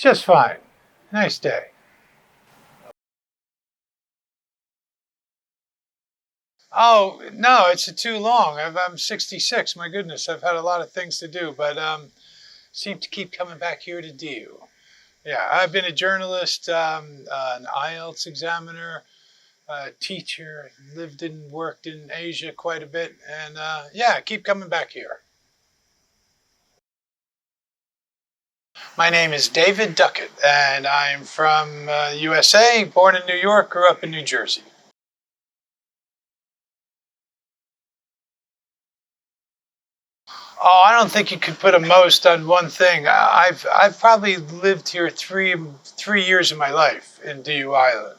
Just fine. Nice day. Oh, no, it's too long. I'm 66. My goodness, I've had a lot of things to do, but seem to keep coming back here to do. Yeah, I've been a journalist, an IELTS examiner, a teacher, lived and worked in Asia quite a bit, and yeah, I keep coming back here. My name is David Duckett, and I'm from USA, born in New York, grew up in New Jersey. Oh, I don't think you could put a most on one thing. I've probably lived here three years of my life in DU Island,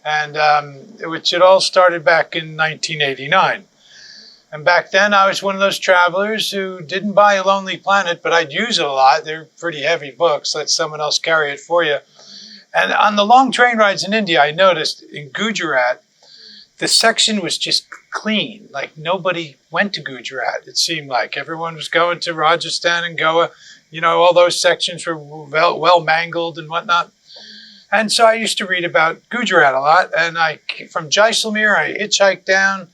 and which it all started back in 1989. And back then, I was one of those travelers who didn't buy a Lonely Planet, but I'd use it a lot. They're pretty heavy books. Let someone else carry it for you. And on the long train rides in India, I noticed in Gujarat, the section was just clean. Like nobody went to Gujarat, it seemed like. Everyone was going to Rajasthan and Goa. You know, all those sections were well mangled and whatnot. And so I used to read about Gujarat a lot. And from Jaisalmer, I hitchhiked down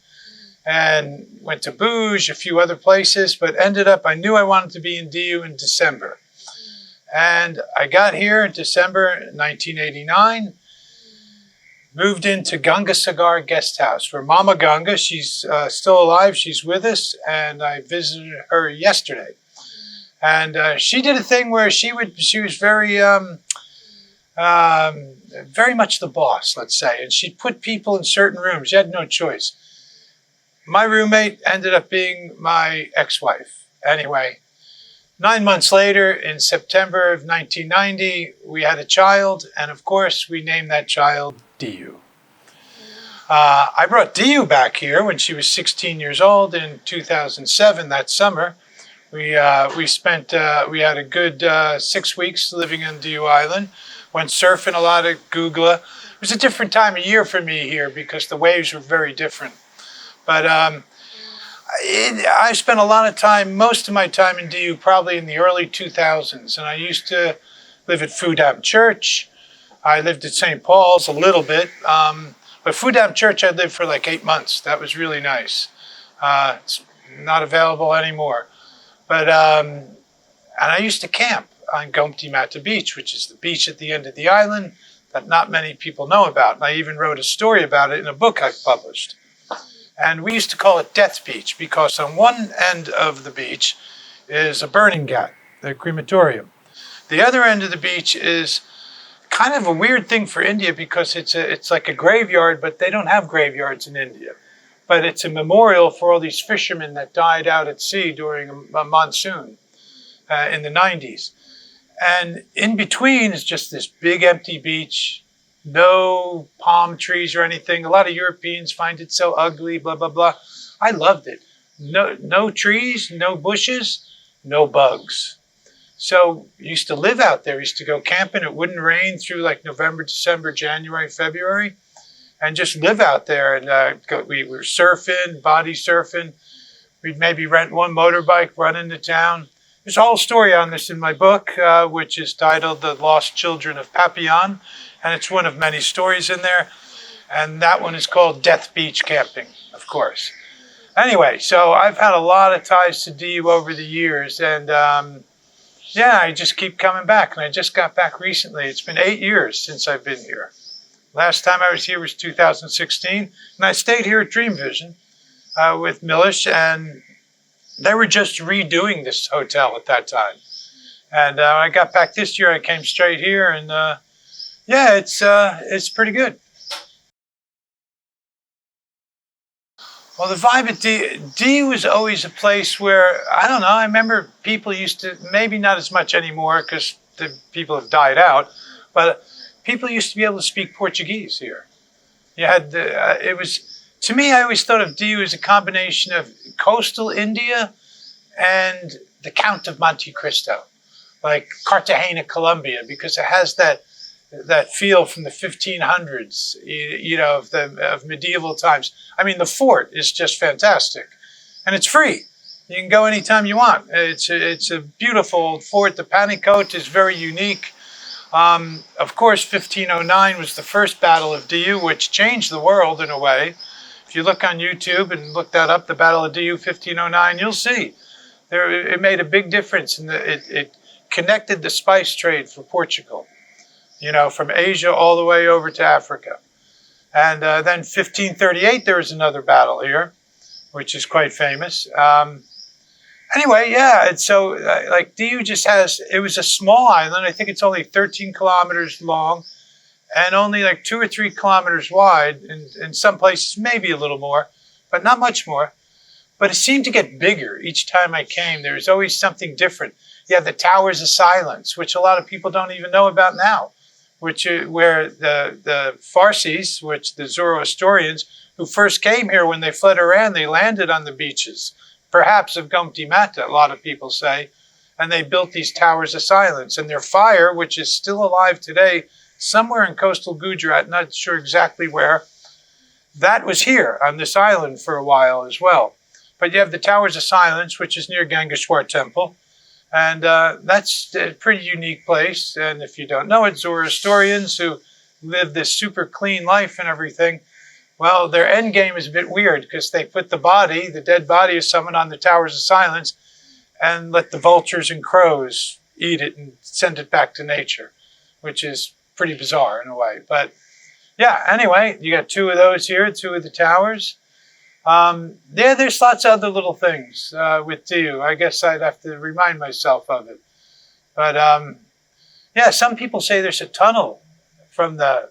and went to Bhuj, a few other places, but ended up, I knew I wanted to be in DU in December. And I got here in December 1989, moved into Ganga Sagar Guest House, where Mama Ganga, she's still alive, she's with us, and I visited her yesterday. And she did a thing where she was very much the boss, let's say, and she'd put people in certain rooms. You had no choice. My roommate ended up being my ex-wife. Anyway, 9 months later, in September of 1990, we had a child, and of course, we named that child DU. I brought DU back here when she was 16 years old in 2007, that summer. We had a good 6 weeks living on DU Island, went surfing a lot at Googla. It was a different time of year for me here because the waves were very different. But I spent a lot of time, most of my time in DU, probably in the early 2000s. And I used to live at Fudam Church. I lived at St. Paul's a little bit. But Fudam Church, I lived for like 8 months. That was really nice. It's not available anymore. But and I used to camp on Gomti Mata Beach, which is the beach at the end of the island that not many people know about. And I even wrote a story about it in a book I published. And we used to call it Death Beach because on one end of the beach is a burning ghat, the crematorium. The other end of the beach is kind of a weird thing for India because it's like a graveyard, but they don't have graveyards in India. But it's a memorial for all these fishermen that died out at sea during a monsoon in the 90s. And in between is just this big empty beach. No palm trees or anything. A lot of Europeans find it so ugly, blah, blah, blah. I loved it. No trees, no bushes, no bugs. So I used to live out there. I used to go camping. It wouldn't rain through like November, December, January, February, and just live out there. And we were surfing, body surfing. We'd maybe rent one motorbike, run into town. There's a whole story on this in my book, which is titled The Lost Children of Papillon. And it's one of many stories in there. And that one is called Death Beach Camping, of course. Anyway, so I've had a lot of ties to DU over the years. And yeah, I just keep coming back. And I just got back recently. It's been 8 years since I've been here. Last time I was here was 2016. And I stayed here at Dream Vision with Milish. And they were just redoing this hotel at that time. And when I got back this year, I came straight here. And yeah, it's pretty good. Well, the vibe at D was always a place where, I don't know, I remember people used to, maybe not as much anymore because the people have died out, but people used to be able to speak Portuguese here. You had, to me, I always thought of DU as a combination of coastal India and the Count of Monte Cristo, like Cartagena, Colombia, because it has that feel from the 1500s, you know, of medieval times. I mean, the fort is just fantastic, and it's free. You can go anytime you want. It's a beautiful old fort. The Panicote is very unique. Of course, 1509 was the first Battle of Diu, which changed the world in a way. If you look on YouTube and look that up, the Battle of Diu 1509, you'll see it made a big difference. It connected the spice trade for Portugal, from Asia all the way over to Africa. And then 1538, there was another battle here, which is quite famous. Anyway, yeah, and so like Diu it was a small island. I think it's only 13 kilometers long and only like 2 or 3 kilometers wide. In some places, maybe a little more, but not much more. But it seemed to get bigger each time I came. There was always something different. You have the Towers of Silence, which a lot of people don't even know about now, where the Farsis, which the Zoroastrians, who first came here when they fled Iran, they landed on the beaches, perhaps of Gomti Mata, a lot of people say, and they built these Towers of Silence. And their fire, which is still alive today, somewhere in coastal Gujarat, not sure exactly where, that was here on this island for a while as well. But you have the Towers of Silence, which is near Gangeshwar Temple, and that's a pretty unique place. And if you don't know it, Zoroastrians who live this super clean life and everything, well, their end game is a bit weird because they put the dead body of someone on the Towers of Silence and let the vultures and crows eat it and send it back to nature, which is pretty bizarre in a way. But yeah, anyway, you got 2 of those here, 2 of the towers. There's lots of other little things with Diu. I guess I'd have to remind myself of it. But yeah, some people say there's a tunnel from the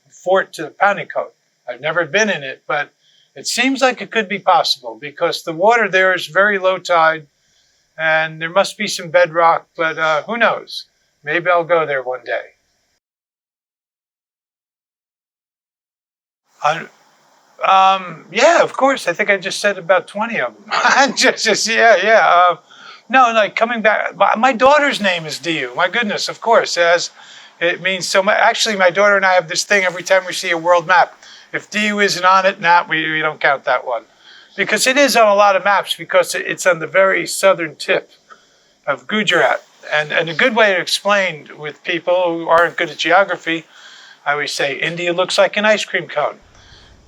fort to Panikot. I've never been in it, but it seems like it could be possible because the water there is very low tide and there must be some bedrock, but who knows? Maybe I'll go there one day. Yeah, of course. I think I just said about 20 of them. Yeah. No, like coming back, my daughter's name is Diu. My goodness, of course, it means so much. Actually, my daughter and I have this thing every time we see a world map. If Diu isn't on it, we don't count that one. Because it is on a lot of maps because it's on the very southern tip of Gujarat. And a good way to explain with people who aren't good at geography, I always say India looks like an ice cream cone.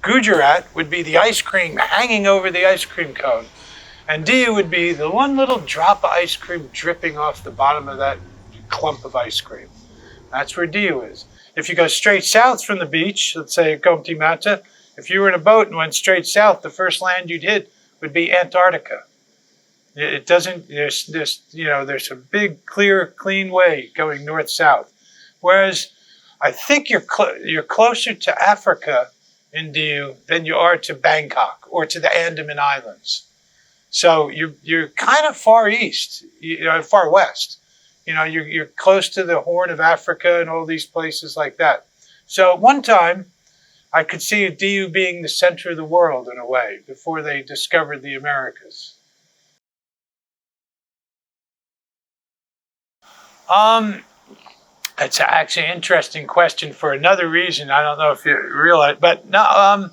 Gujarat would be the ice cream hanging over the ice cream cone. And Diu would be the one little drop of ice cream dripping off the bottom of that clump of ice cream. That's where Diu is. If you go straight south from the beach, let's say at Gomti Mata, if you were in a boat and went straight south, the first land you'd hit would be Antarctica. It doesn't, there's a big, clear, clean way going north-south. Whereas I think you're closer to Africa in Diu than you are to Bangkok or to the Andaman Islands. So you're kind of far east, far west. You're close to the Horn of Africa and all these places like that. So one time, I could see Diu being the center of the world in a way before they discovered the Americas. It's actually an interesting question for another reason. I don't know if you realize, but no.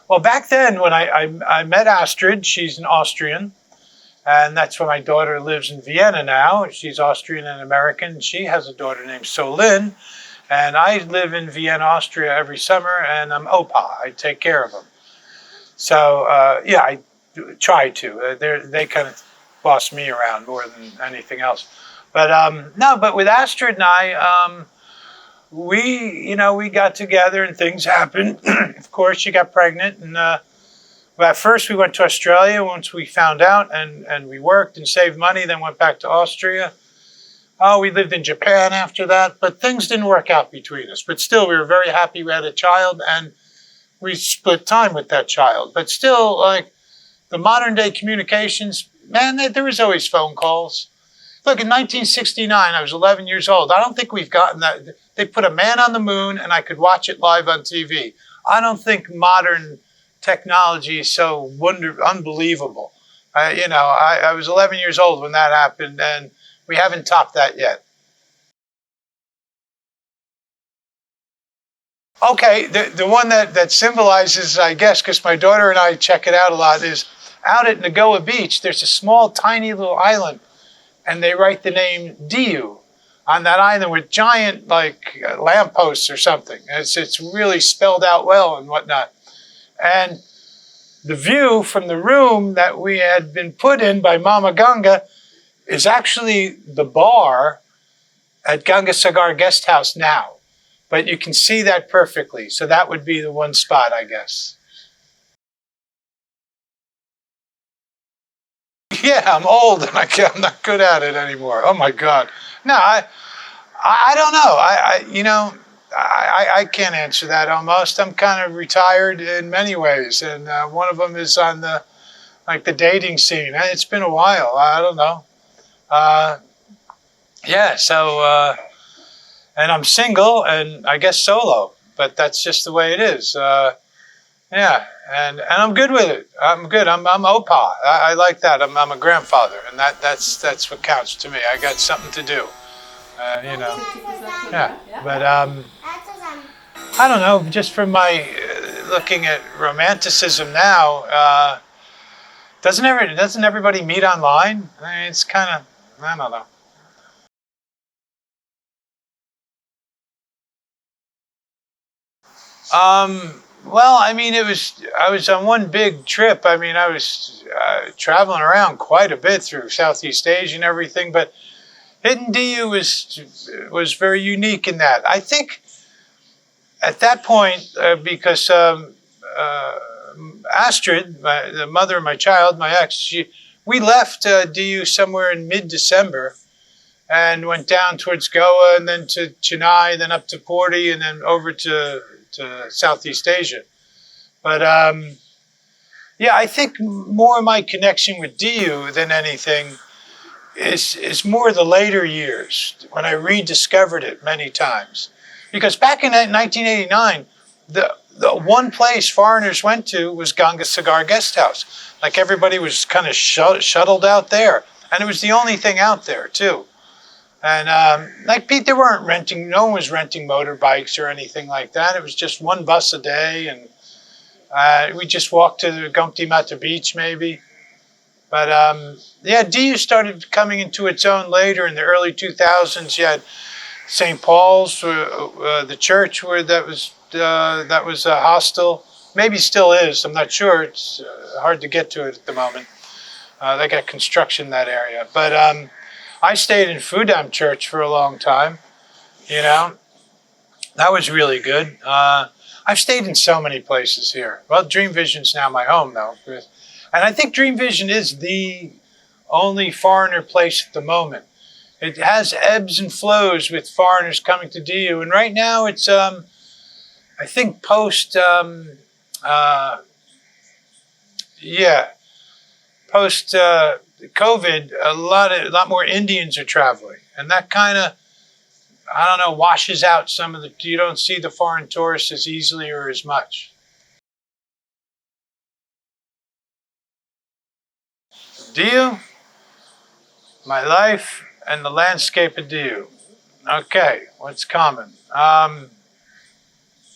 Well, back then when I met Astrid, she's an Austrian, and that's why my daughter lives in Vienna now. She's Austrian and American. She has a daughter named Solin, and I live in Vienna, Austria every summer, and I'm Opa. I take care of them. So yeah, I try to. They kind of boss me around more than anything else. But no, but with Astrid and I, we got together and things happened. Of course, she got pregnant, and at first we went to Australia once we found out, and we worked and saved money, then went back to Austria. Oh, we lived in Japan after that, but things didn't work out between us. But still, we were very happy we had a child, and we split time with that child. But still, like the modern day communications, man, there was always phone calls. Look, in 1969, I was 11 years old. I don't think we've gotten that. They put a man on the moon, and I could watch it live on TV. I don't think modern technology is so unbelievable. I was 11 years old when that happened, and we haven't topped that yet. Okay, the one that symbolizes, I guess, because my daughter and I check it out a lot, is out at Nagoa Beach, there's a small, tiny little island, and they write the name Diu on that island with giant like lampposts or something. It's really spelled out well and whatnot. And the view from the room that we had been put in by Mama Ganga is actually the bar at Ganga Sagar Guest House now. But you can see that perfectly. So that would be the one spot, I guess. Yeah, I'm old and I'm not good at it anymore. Oh my God. No, I don't know. I can't answer that almost. I'm kind of retired in many ways. And one of them is on the dating scene. It's been a while. I don't know. Yeah, so, and I'm single and I guess solo, but that's just the way it is. Yeah, and I'm good with it. I'm good. I'm Opa. I like that. I'm a grandfather, and that's what counts to me. I got something to do. Yeah. But I don't know. Just from my looking at romanticism now, doesn't everybody meet online? I mean, it's kind of, I don't know. Well, I mean, I was on one big trip. I mean, I was traveling around quite a bit through Southeast Asia and everything, but Hidden DU was very unique in that. I think at that point, because Astrid, the mother of my child, my ex, we left DU somewhere in mid-December and went down towards Goa and then to Chennai, then up to Puri, and then over to Southeast Asia. But yeah, I think more of my connection with DU than anything is more the later years when I rediscovered it many times. Because back in 1989, the one place foreigners went to was Ganga Sagar Guest House. Like everybody was kind of shuttled out there. And it was the only thing out there too. And like Pete, no one was renting motorbikes or anything like that. It was just one bus a day, and we just walked to the Gomti Mata Beach maybe. But yeah, DU started coming into its own later in the early 2000s. You had St. Paul's, the church where that was a hostel. Maybe still is. I'm not sure. It's hard to get to it at the moment. They got construction in that area, but. I stayed in Fudam Church for a long time, That was really good. I've stayed in so many places here. Well, Dream Vision's now my home, though. And I think Dream Vision is the only foreigner place at the moment. It has ebbs and flows with foreigners coming to DU. And right now it's, I think post COVID, a lot more Indians are traveling, and that kind of, I don't know, washes out some of you don't see the foreign tourists as easily or as much. DU, my life, and the landscape of DU. Okay, what's common?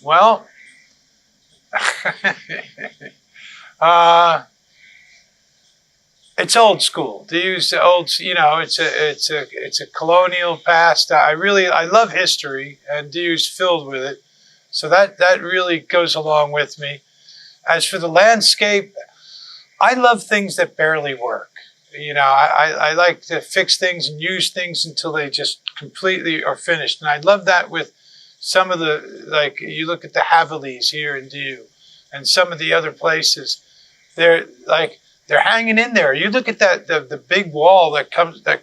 Well, it's old school. To use the old, it's a colonial past. I love history, and DU's filled with it. So that really goes along with me. As for the landscape, I love things that barely work. I like to fix things and use things until they just completely are finished. And I love that with some of the, you look at the Havelis here in DU and some of the other places. They're hanging in there. You look at the big wall that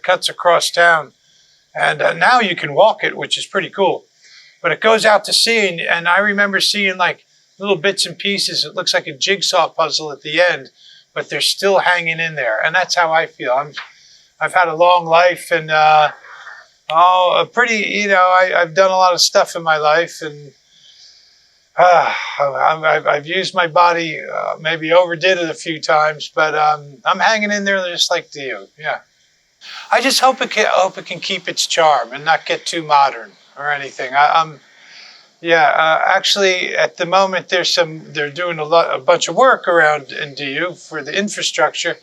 cuts across town, and now you can walk it, which is pretty cool. But it goes out to sea, and I remember seeing little bits and pieces. It looks like a jigsaw puzzle at the end, but they're still hanging in there, and that's how I feel. I've had a long life, and I've done a lot of stuff in my life, and I've used my body, maybe overdid it a few times, but I'm hanging in there just like you. Yeah. I just hope it can keep its charm and not get too modern or anything. Actually, at the moment, they're doing a bunch of work around in DU for the infrastructure,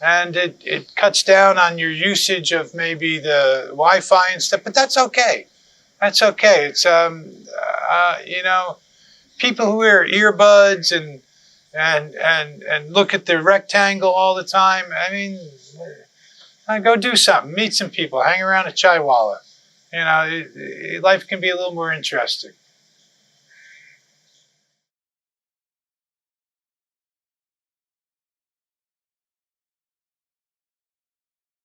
and it cuts down on your usage of maybe the Wi-Fi and stuff. But that's okay. That's okay. It's people who wear earbuds and look at the rectangle all the time. I mean, go do something. Meet some people. Hang around a chai walla. Life can be a little more interesting.